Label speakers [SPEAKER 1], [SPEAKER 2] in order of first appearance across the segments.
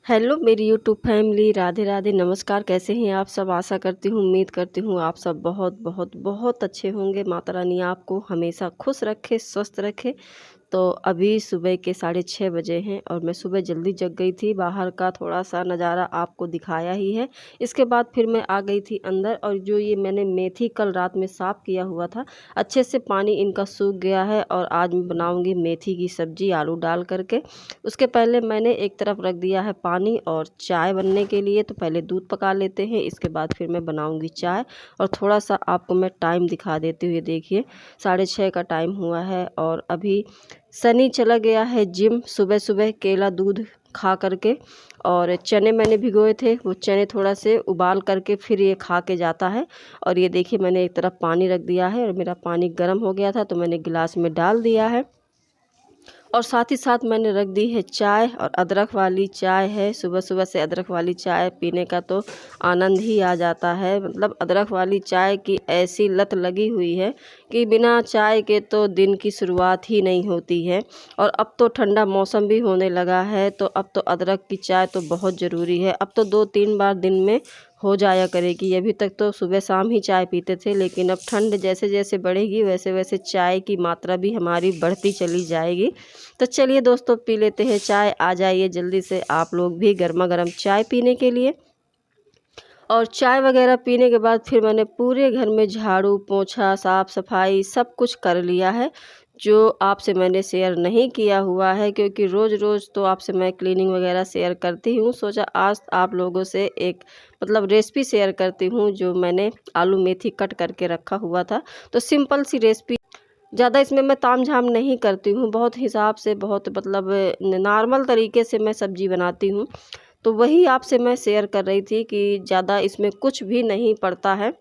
[SPEAKER 1] Hello मेरी YouTube family, Radhe Radhe, नमस्कार। कैसे हैं आप सब? आशा करती हूँ, उम्मीद करती हूँ आप सब बहुत बहुत बहुत अच्छे होंगे। माता रानी आपको हमेशा खुश रखे, स्वस्थ रखे। तो अभी सुबह के 6:30 बजे हैं और मैं सुबह जल्दी जग गई थी। बाहर का थोड़ा सा नज़ारा आपको दिखाया ही है। इसके बाद फिर मैं आ गई थी अंदर, और जो ये मैंने मेथी कल रात में साफ़ किया हुआ था, अच्छे से पानी इनका सूख गया है। और आज मैं बनाऊंगी मेथी की सब्ज़ी आलू डाल करके। उसके पहले मैंने एक तरफ रख दिया है पानी और चाय बनने के लिए। तो पहले दूध पका लेते हैं, इसके बाद फिर मैं बनाऊंगी चाय। और थोड़ा सा आपको मैं टाइम दिखा देती हुई, देखिए 6:30 का टाइम हुआ है। और अभी सनी चला गया है जिम। सुबह सुबह केला दूध खा करके, और चने मैंने भिगोए थे, वो चने थोड़ा से उबाल करके फिर ये खा के जाता है। और ये देखिए मैंने एक तरफ पानी रख दिया है, और मेरा पानी गर्म हो गया था तो मैंने गिलास में डाल दिया है। और साथ ही साथ मैंने रख दी है चाय, और अदरक वाली चाय है। सुबह सुबह से अदरक वाली चाय पीने का तो आनंद ही आ जाता है। मतलब अदरक वाली चाय की ऐसी लत लगी हुई है कि बिना चाय के तो दिन की शुरुआत ही नहीं होती है। और अब तो ठंडा मौसम भी होने लगा है, तो अब तो अदरक की चाय तो बहुत ज़रूरी है। अब तो 2-3 बार दिन में हो जाया करेगी। अभी तक तो सुबह शाम ही चाय पीते थे, लेकिन अब ठंड जैसे जैसे बढ़ेगी वैसे वैसे चाय की मात्रा भी हमारी बढ़ती चली जाएगी। तो चलिए दोस्तों, पी लेते हैं चाय। आ जाइए जल्दी से आप लोग भी गर्मा गर्म चाय पीने के लिए। और चाय वगैरह पीने के बाद फिर मैंने पूरे घर में झाड़ू पोंछा साफ़ सफाई सब कुछ कर लिया है, जो आपसे मैंने शेयर नहीं किया हुआ है, क्योंकि रोज़ रोज़ तो आपसे मैं क्लीनिंग वगैरह शेयर करती हूँ। सोचा आज आप लोगों से एक मतलब रेसिपी शेयर करती हूँ, जो मैंने आलू मेथी कट करके रखा हुआ था। तो सिंपल सी रेसिपी, ज़्यादा इसमें मैं तामझाम नहीं करती हूँ। बहुत हिसाब से, बहुत मतलब नॉर्मल तरीके से मैं सब्ज़ी बनाती हूँ। तो वही आपसे मैं शेयर कर रही थी कि ज़्यादा इसमें कुछ भी नहीं पड़ता है।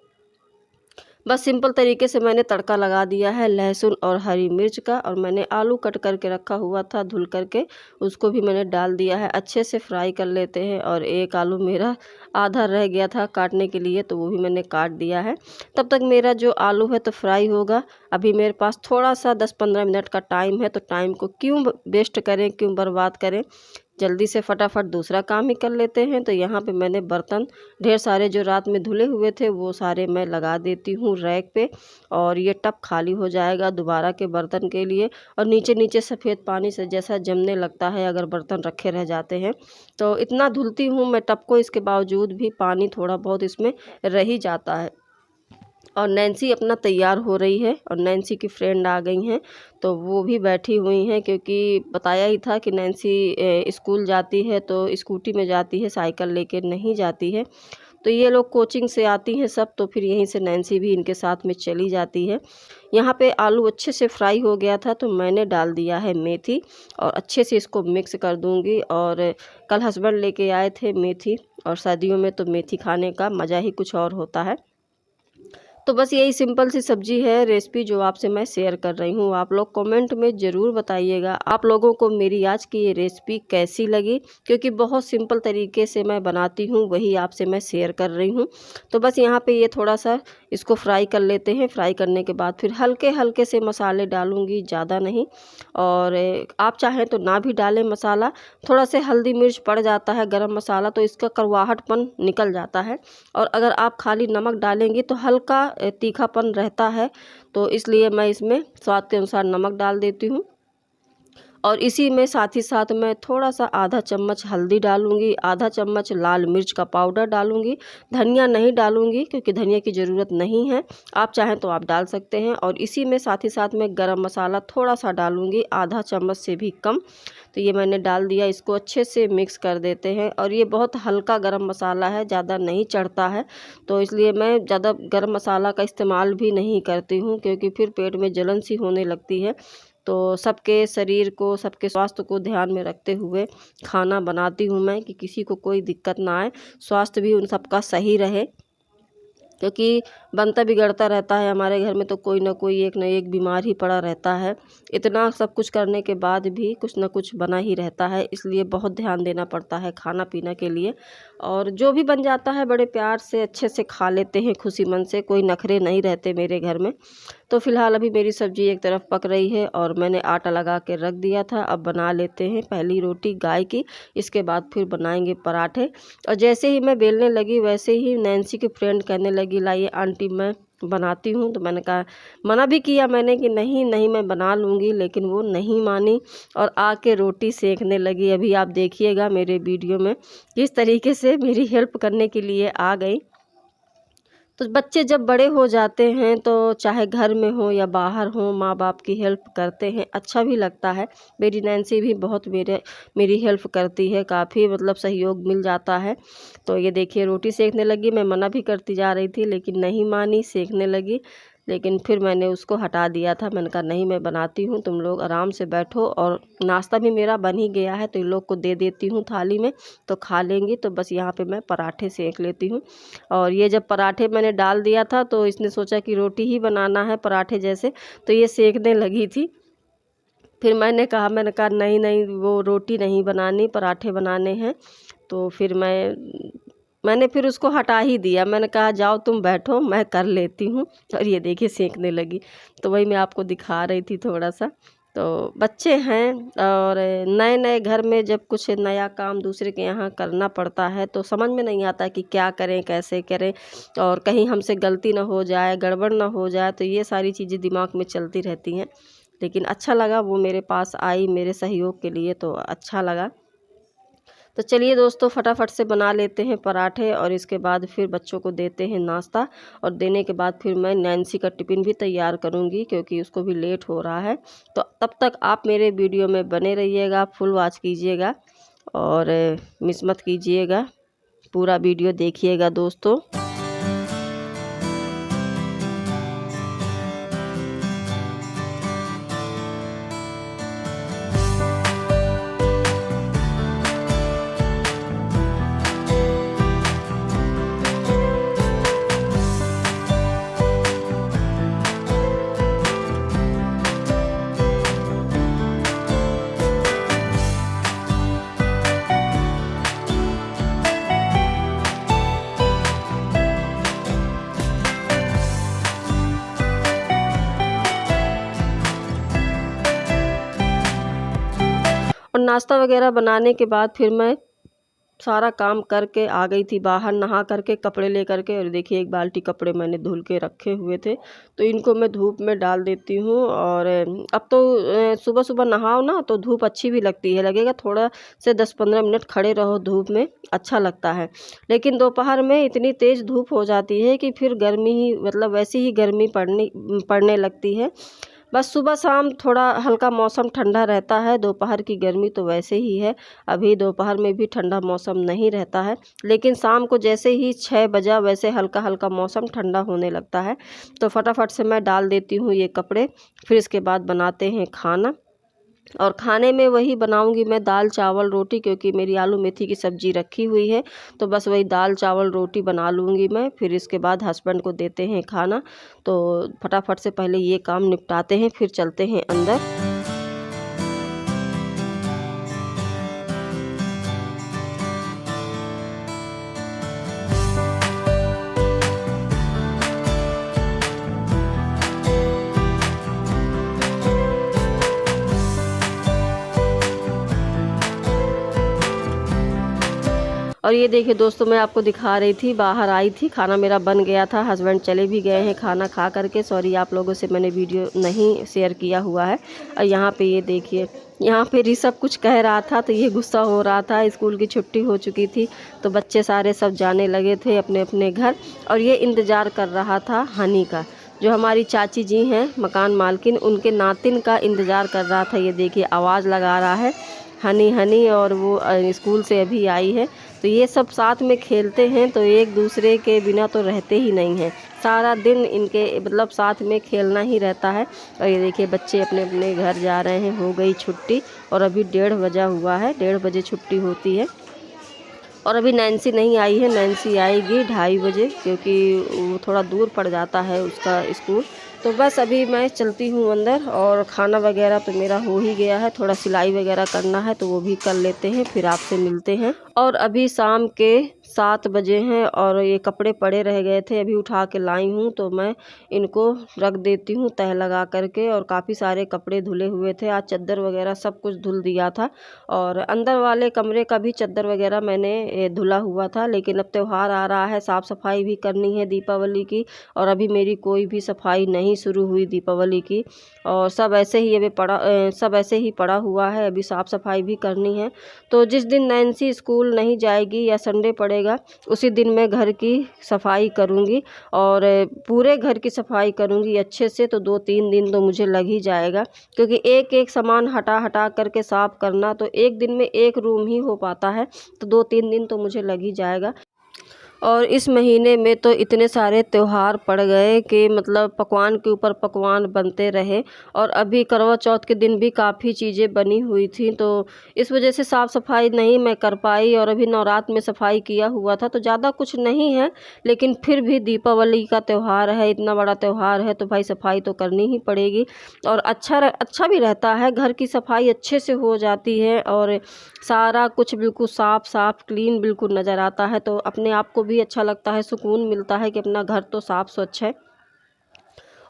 [SPEAKER 1] बस सिंपल तरीके से मैंने तड़का लगा दिया है लहसुन और हरी मिर्च का। और मैंने आलू कट करके रखा हुआ था धुल करके, उसको भी मैंने डाल दिया है। अच्छे से फ्राई कर लेते हैं। और एक आलू मेरा आधा रह गया था काटने के लिए, तो वो भी मैंने काट दिया है। तब तक मेरा जो आलू है तो फ्राई होगा। अभी मेरे पास थोड़ा सा 10-15 मिनट का टाइम है, तो टाइम को क्यों वेस्ट करें, क्यों बर्बाद करें। जल्दी से फटाफट दूसरा काम ही कर लेते हैं। तो यहाँ पे मैंने बर्तन ढेर सारे जो रात में धुले हुए थे वो सारे मैं लगा देती हूँ रैक पे। और ये टब खाली हो जाएगा दोबारा के बर्तन के लिए। और नीचे नीचे सफ़ेद पानी से जैसा जमने लगता है अगर बर्तन रखे रह जाते हैं। तो इतना धुलती हूँ मैं टब को, इसके बावजूद भी पानी थोड़ा बहुत इसमें रह ही जाता है। और नैन्सी अपना तैयार हो रही है, और नैन्सी की फ्रेंड आ गई हैं, तो वो भी बैठी हुई हैं। क्योंकि बताया ही था कि नैन्सी स्कूल जाती है तो स्कूटी में जाती है, साइकिल लेके नहीं जाती है। तो ये लोग कोचिंग से आती हैं सब, तो फिर यहीं से नैन्सी भी इनके साथ में चली जाती है। यहाँ पे आलू अच्छे से फ्राई हो गया था, तो मैंने डाल दिया है मेथी, और अच्छे से इसको मिक्स कर दूँगी। और कल हस्बैंड लेके आए थे मेथी, और सर्दियों में तो मेथी खाने का मज़ा ही कुछ और होता है। तो बस यही सिंपल सी सब्जी है रेसिपी जो आपसे मैं शेयर कर रही हूँ। आप लोग कमेंट में ज़रूर बताइएगा आप लोगों को मेरी आज की ये रेसिपी कैसी लगी, क्योंकि बहुत सिंपल तरीके से मैं बनाती हूँ, वही आपसे मैं शेयर कर रही हूँ। तो बस यहाँ पे ये थोड़ा सा इसको फ्राई कर लेते हैं। फ्राई करने के बाद फिर हल्के हल्के से मसाले डालूँगी, ज़्यादा नहीं। और आप चाहें तो ना भी डालें मसाला। थोड़ा से हल्दी मिर्च पड़ जाता है गरम मसाला, तो इसका कड़वाहटपन निकल जाता है। और अगर आप खाली नमक डालेंगी तो हल्का तीखापन रहता है, तो इसलिए मैं इसमें स्वाद के अनुसार नमक डाल देती हूँ। और इसी में साथ ही साथ मैं थोड़ा सा आधा चम्मच हल्दी डालूँगी, आधा चम्मच लाल मिर्च का पाउडर डालूँगी। धनिया नहीं डालूँगी क्योंकि धनिया की ज़रूरत नहीं है, आप चाहें तो आप डाल सकते हैं। और इसी में साथ ही साथ मैं गरम मसाला थोड़ा सा डालूँगी, आधा चम्मच से भी कम। तो ये मैंने डाल दिया, इसको अच्छे से मिक्स कर देते हैं। और ये बहुत हल्का गरम मसाला है, ज़्यादा नहीं चढ़ता है, तो इसलिए मैं ज़्यादा गरम मसाला का इस्तेमाल भी नहीं करती हूँ, क्योंकि फिर पेट में जलन सी होने लगती है। तो सबके शरीर को, सबके स्वास्थ्य को ध्यान में रखते हुए खाना बनाती हूँ मैं, कि किसी को कोई दिक्कत ना आए, स्वास्थ्य भी उन सबका सही रहे। क्योंकि बनता बिगड़ता रहता है हमारे घर में, तो कोई ना कोई एक ना एक बीमार ही पड़ा रहता है। इतना सब कुछ करने के बाद भी कुछ ना कुछ बना ही रहता है, इसलिए बहुत ध्यान देना पड़ता है खाना पीना के लिए। और जो भी बन जाता है बड़े प्यार से अच्छे से खा लेते हैं, खुशी मन से, कोई नखरे नहीं रहते मेरे घर में। तो फ़िलहाल अभी मेरी सब्ज़ी एक तरफ पक रही है और मैंने आटा लगा के रख दिया था। अब बना लेते हैं पहली रोटी गाय की, इसके बाद फिर बनाएंगे पराठे। और जैसे ही मैं बेलने लगी वैसे ही नैन्सी की फ्रेंड कहने लगी लाइए आंटी मैं बनाती हूँ। तो मैंने कहा, मना भी किया मैंने कि नहीं नहीं मैं बना लूँगी, लेकिन वो नहीं मानी और आके रोटी सेकने लगी। अभी आप देखिएगा मेरे वीडियो में किस तरीके से मेरी हेल्प करने के लिए आ गई। तो बच्चे जब बड़े हो जाते हैं तो चाहे घर में हो या बाहर हो, माँ बाप की हेल्प करते हैं, अच्छा भी लगता है। मेरी नैन्सी भी बहुत मेरी हेल्प करती है, काफ़ी मतलब सहयोग मिल जाता है। तो ये देखिए रोटी सेकने लगी, मैं मना भी करती जा रही थी लेकिन नहीं मानी, सेकने लगी। लेकिन फिर मैंने उसको हटा दिया था, मैंने कहा नहीं मैं बनाती हूँ, तुम लोग आराम से बैठो। और नाश्ता भी मेरा बन ही गया है तो इन लोग को दे देती हूँ थाली में, तो खा लेंगी। तो बस यहाँ पे मैं पराठे सेक लेती हूँ। और ये जब पराठे मैंने डाल दिया था तो इसने सोचा कि रोटी ही बनाना है पराठे जैसे, तो ये सेकने लगी थी। फिर मैंने कहा नहीं नहीं वो रोटी नहीं बनानी, पराठे बनाने हैं। तो फिर मैंने फिर उसको हटा ही दिया। मैंने कहा जाओ तुम बैठो, मैं कर लेती हूँ। और ये देखिए सेकने लगी। तो वही मैं आपको दिखा रही थी थोड़ा सा। तो बच्चे हैं और नए नए घर में जब कुछ नया काम दूसरे के यहाँ करना पड़ता है तो समझ में नहीं आता कि क्या करें कैसे करें, और कहीं हमसे गलती ना हो जाए, गड़बड़ ना हो जाए, तो ये सारी चीज़ें दिमाग में चलती रहती हैं। लेकिन अच्छा लगा वो मेरे पास आई मेरे सहयोग के लिए, तो अच्छा लगा। तो चलिए दोस्तों फटाफट से बना लेते हैं पराठे और इसके बाद फिर बच्चों को देते हैं नाश्ता। और देने के बाद फिर मैं नैन्सी का टिफ़िन भी तैयार करूंगी क्योंकि उसको भी लेट हो रहा है। तो तब तक आप मेरे वीडियो में बने रहिएगा, फुल वॉच कीजिएगा और मिस मत कीजिएगा, पूरा वीडियो देखिएगा दोस्तों। और नाश्ता वगैरह बनाने के बाद फिर मैं सारा काम करके आ गई थी बाहर, नहा करके कपड़े ले करके। और देखिए एक बाल्टी कपड़े मैंने धुल के रखे हुए थे, तो इनको मैं धूप में डाल देती हूँ। और अब तो सुबह सुबह नहाओ ना तो धूप अच्छी भी लगती है, लगेगा थोड़ा से 10-15 मिनट खड़े रहो धूप में, अच्छा लगता है। लेकिन दोपहर में इतनी तेज़ धूप हो जाती है कि फिर गर्मी ही मतलब वैसी ही गर्मी पड़ने लगती है। बस सुबह शाम थोड़ा हल्का मौसम ठंडा रहता है, दोपहर की गर्मी तो वैसे ही है। अभी दोपहर में भी ठंडा मौसम नहीं रहता है, लेकिन शाम को जैसे ही 6 बजा वैसे हल्का हल्का मौसम ठंडा होने लगता है। तो फटाफट से मैं डाल देती हूँ ये कपड़े, फिर इसके बाद बनाते हैं खाना। और खाने में वही बनाऊंगी मैं दाल चावल रोटी, क्योंकि मेरी आलू मेथी की सब्ज़ी रखी हुई है, तो बस वही दाल चावल रोटी बना लूँगी मैं। फिर इसके बाद हस्बैंड को देते हैं खाना। तो फटाफट से पहले ये काम निपटाते हैं, फिर चलते हैं अंदर। और ये देखिए दोस्तों मैं आपको दिखा रही थी, बाहर आई थी, खाना मेरा बन गया था, हस्बैंड चले भी गए हैं खाना खा करके। सॉरी आप लोगों से मैंने वीडियो नहीं शेयर किया हुआ है। और यहाँ पे ये देखिए, यहाँ पे ऋषभ कुछ कह रहा था तो ये गुस्सा हो रहा था। स्कूल की छुट्टी हो चुकी थी तो बच्चे सारे सब जाने लगे थे अपने अपने घर, और ये इंतज़ार कर रहा था हनी का, जो हमारी चाची जी हैं मकान मालकिन, उनके नातिन का इंतज़ार कर रहा था। ये देखिए आवाज़ लगा रहा है हनी हनी, और वो स्कूल से अभी आई है। तो ये सब साथ में खेलते हैं तो एक दूसरे के बिना तो रहते ही नहीं हैं, सारा दिन इनके मतलब साथ में खेलना ही रहता है। और ये देखिए बच्चे अपने अपने घर जा रहे हैं, हो गई छुट्टी और अभी 1:30 बजा हुआ है, 1:30 बजे छुट्टी होती है। और अभी नैन्सी नहीं आई है, नैन्सी आएगी 2:30 बजे, क्योंकि वो थोड़ा दूर पड़ जाता है उसका स्कूल। तो बस अभी मैं चलती हूँ अंदर, और खाना वगैरह तो मेरा हो ही गया है, थोड़ा सिलाई वगैरह करना है तो वो भी कर लेते हैं, फिर आपसे मिलते हैं। और अभी शाम के 7 बजे हैं और ये कपड़े पड़े रह गए थे, अभी उठा के लाई हूँ, तो मैं इनको रख देती हूँ तह लगा करके। और काफ़ी सारे कपड़े धुले हुए थे, आज चादर वगैरह सब कुछ धुल दिया था और अंदर वाले कमरे का भी चादर वगैरह मैंने धुला हुआ था। लेकिन अब त्यौहार आ रहा है, साफ़ सफाई भी करनी है दीपावली की, और अभी मेरी कोई भी सफाई नहीं शुरू हुई दीपावली की, और सब ऐसे ही अभी सब ऐसे ही पड़ा हुआ है, अभी साफ़ सफाई भी करनी है। तो जिस दिन नैन्सी स्कूल नहीं जाएगी या संडे पड़ेगा, उसी दिन मैं घर की सफाई करूँगी और पूरे घर की सफाई करूँगी अच्छे से। तो 2-3 दिन तो मुझे लग ही जाएगा, क्योंकि एक एक सामान हटा हटा करके साफ़ करना, तो एक दिन में एक रूम ही हो पाता है, तो 2-3 दिन तो मुझे लग ही जाएगा। और इस महीने में तो इतने सारे त्यौहार पड़ गए कि मतलब पकवान के ऊपर पकवान बनते रहे, और अभी करवा चौथ के दिन भी काफ़ी चीज़ें बनी हुई थी, तो इस वजह से साफ़ सफाई नहीं मैं कर पाई। और अभी नवरात्र में सफाई किया हुआ था, तो ज़्यादा कुछ नहीं है, लेकिन फिर भी दीपावली का त्यौहार है, इतना बड़ा त्यौहार है, तो भाई सफाई तो करनी ही पड़ेगी। और अच्छा भी रहता है, घर की सफाई अच्छे से हो जाती है और सारा कुछ बिल्कुल साफ़ साफ़ क्लीन बिल्कुल नज़र आता है, तो अपने आप को भी अच्छा लगता है, सुकून मिलता है कि अपना घर तो साफ़ स्वच्छ है।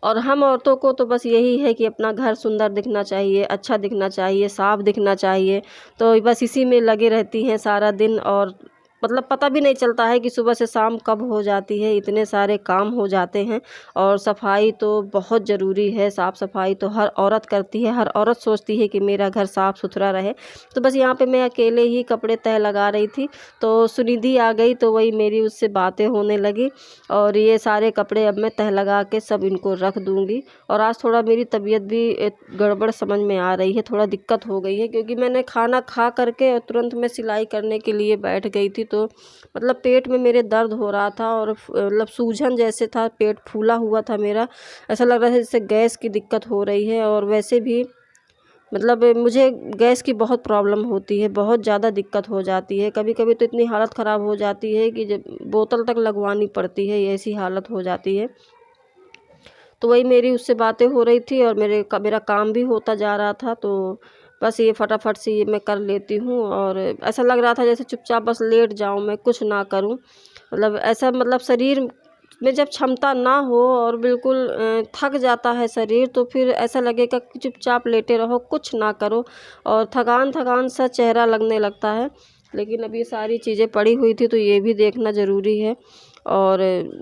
[SPEAKER 1] और हम औरतों को तो बस यही है कि अपना घर सुंदर दिखना चाहिए, अच्छा दिखना चाहिए, साफ़ दिखना चाहिए, तो बस इसी में लगे रहती हैं सारा दिन। और मतलब पता भी नहीं चलता है कि सुबह से शाम कब हो जाती है, इतने सारे काम हो जाते हैं। और सफाई तो बहुत ज़रूरी है, साफ़ सफाई तो हर औरत करती है, हर औरत सोचती है कि मेरा घर साफ़ सुथरा रहे। तो बस यहाँ पे मैं अकेले ही कपड़े तह लगा रही थी, तो सुनिधि आ गई, तो वही मेरी उससे बातें होने लगी, और ये सारे कपड़े अब मैं तह लगा के सब इनको रख दूँगी। और आज थोड़ा मेरी तबीयत भी गड़बड़ समझ में आ रही है, थोड़ा दिक्कत हो गई है, क्योंकि मैंने खाना खा करके और तुरंत मैं सिलाई करने के लिए बैठ गई थी, तो मतलब पेट में मेरे दर्द हो रहा था और मतलब सूजन जैसे था, पेट फूला हुआ था मेरा, ऐसा लग रहा था जैसे गैस की दिक्कत हो रही है। और वैसे भी मतलब मुझे गैस की बहुत प्रॉब्लम होती है, बहुत ज़्यादा दिक्कत हो जाती है, कभी कभी तो इतनी हालत ख़राब हो जाती है कि जब बोतल तक लगवानी पड़ती है, ऐसी हालत हो जाती है। तो वही मेरी उससे बातें हो रही थी और मेरा काम भी होता जा रहा था, तो बस ये फटाफट से ये मैं कर लेती हूँ। और ऐसा लग रहा था जैसे चुपचाप बस लेट जाऊँ, मैं कुछ ना करूँ, मतलब ऐसा, मतलब शरीर में जब क्षमता ना हो और बिल्कुल थक जाता है शरीर, तो फिर ऐसा लगेगा कि चुपचाप लेटे रहो, कुछ ना करो, और थकान थकान सा चेहरा लगने लगता है। लेकिन अब ये सारी चीज़ें पड़ी हुई थी, तो ये भी देखना ज़रूरी है। और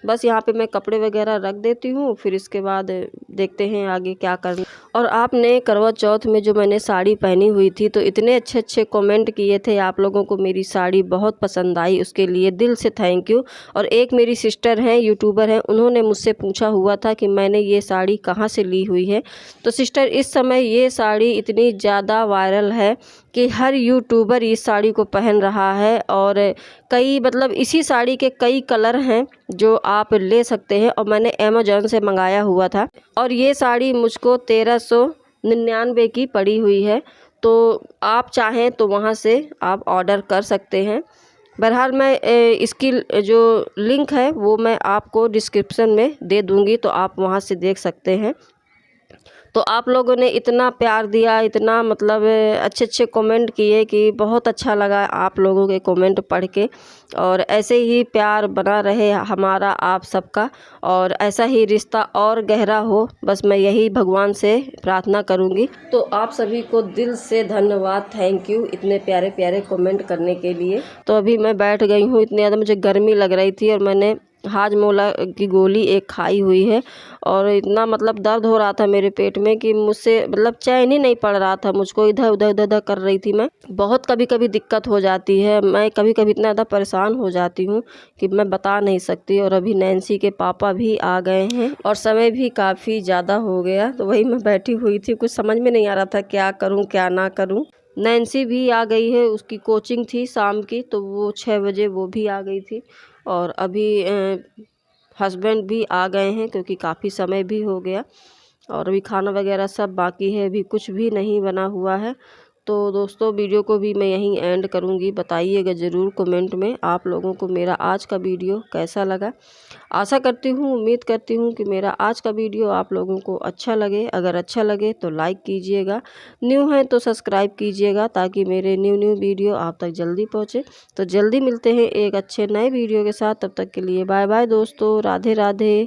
[SPEAKER 1] बस यहाँ पे मैं कपड़े वगैरह रख देती हूँ, फिर इसके बाद देखते हैं आगे क्या करना। और आपने करवा चौथ में जो मैंने साड़ी पहनी हुई थी, तो इतने अच्छे अच्छे कमेंट किए थे, आप लोगों को मेरी साड़ी बहुत पसंद आई, उसके लिए दिल से थैंक यू। और एक मेरी सिस्टर हैं, यूट्यूबर हैं, उन्होंने मुझसे पूछा हुआ था कि मैंने ये साड़ी कहाँ से ली हुई है। तो सिस्टर, इस समय ये साड़ी इतनी ज़्यादा वायरल है कि हर यूट्यूबर इस साड़ी को पहन रहा है, और कई मतलब इसी साड़ी के कई कलर हैं जो आप ले सकते हैं, और मैंने अमेज़न से मंगाया हुआ था, और ये साड़ी मुझको 1399 की पड़ी हुई है। तो आप चाहें तो वहाँ से आप ऑर्डर कर सकते हैं। बहरहाल मैं इसकी जो लिंक है वो मैं आपको डिस्क्रिप्शन में दे दूँगी, तो आप वहाँ से देख सकते हैं। तो आप लोगों ने इतना प्यार दिया, इतना मतलब अच्छे अच्छे कमेंट किए कि बहुत अच्छा लगा आप लोगों के कमेंट पढ़ के। और ऐसे ही प्यार बना रहे हमारा आप सबका, और ऐसा ही रिश्ता और गहरा हो, बस मैं यही भगवान से प्रार्थना करूँगी। तो आप सभी को दिल से धन्यवाद, थैंक यू इतने प्यारे प्यारे कमेंट करने के लिए। तो अभी मैं बैठ गई हूँ, इतनी ज़्यादा मुझे गर्मी लग रही थी, और मैंने हाजमोला की गोली एक खाई हुई है, और इतना मतलब दर्द हो रहा था मेरे पेट में कि मुझसे मतलब चैन ही नहीं पड़ रहा था, मुझको इधर उधर इधर उधर कर रही थी मैं। बहुत कभी कभी दिक्कत हो जाती है, मैं कभी कभी इतना ज़्यादा परेशान हो जाती हूँ कि मैं बता नहीं सकती। और अभी नैन्सी के पापा भी आ गए हैं और समय भी काफ़ी ज़्यादा हो गया, तो वही मैं बैठी हुई थी, कुछ समझ में नहीं आ रहा था क्या करूँ क्या ना करूँ। नैन्सी भी आ गई है, उसकी कोचिंग थी शाम की, तो वो 6 बजे वो भी आ गई थी। और अभी हस्बैंड भी आ गए हैं, क्योंकि काफ़ी समय भी हो गया, और अभी खाना वगैरह सब बाकी है, अभी कुछ भी नहीं बना हुआ है। तो दोस्तों वीडियो को भी मैं यहीं एंड करूँगी। बताइएगा ज़रूर कमेंट में आप लोगों को मेरा आज का वीडियो कैसा लगा। आशा करती हूँ, उम्मीद करती हूँ कि मेरा आज का वीडियो आप लोगों को अच्छा लगे। अगर अच्छा लगे तो लाइक कीजिएगा, न्यू है तो सब्सक्राइब कीजिएगा ताकि मेरे न्यू वीडियो आप तक जल्दी पहुँचे। तो जल्दी मिलते हैं एक अच्छे नए वीडियो के साथ। तब तक के लिए बाय बाय दोस्तों, राधे राधे।